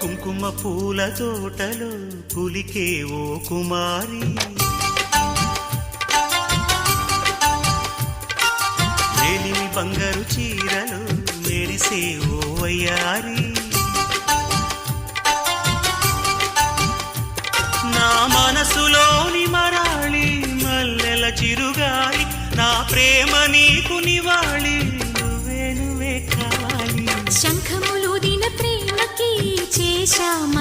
కుంకుమ పూల తోటలో పులికే ఓ కుమారి, మేలిమి బంగారు చీరలు మెరిసే ఓ వయ్యారి. నా మనసులోని మరాళి మల్లెల చిరుగాలి, నా ప్రేమ నీకు నివాళి, నువ్వే నువ్వే కావాలి. శంఖములు దిన ప్రేమకి చేశామా